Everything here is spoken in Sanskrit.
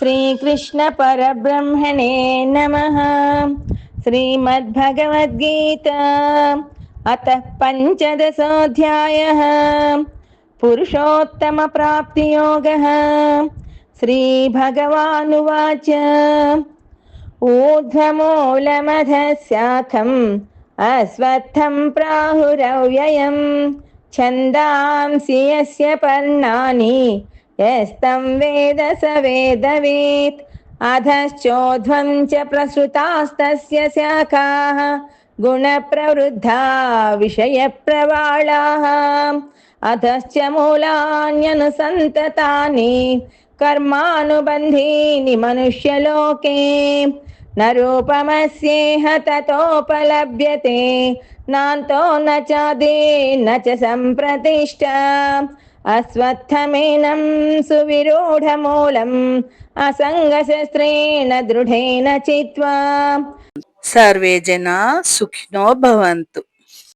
श्रीकृष्ण परब्रह्मणे नमः। श्रीमद्भगवद्गीता अतः पंचदशोऽध्यायः। पुरुषोत्तम प्राप्तियोगः। श्रीभगवानुवाच ऊर्ध्वमूलमधः अश्वत्थं प्राहुरव्ययम् छन्दांसि यस्य पर्णानि यस्तं वेद स वेदवेत्। अधश्चोध्वं च प्रसृतास्तस्य शाखाः गुणप्रवृद्धा विषयप्रवालाः। अधश्च मूलान्यनुसन्ततानि कर्मानुबन्धीनि मनुष्यलोके। न रूपमस्येह ततोपलभ्यते नान्तो न चादिर्न च सम्प्रतिष्ठा। अश्वत्थमेनं सुविरूढमूलम् असङ्गशस्त्रेण दृढेन चित्वा। सर्वे जना सुखिनो भवन्तु।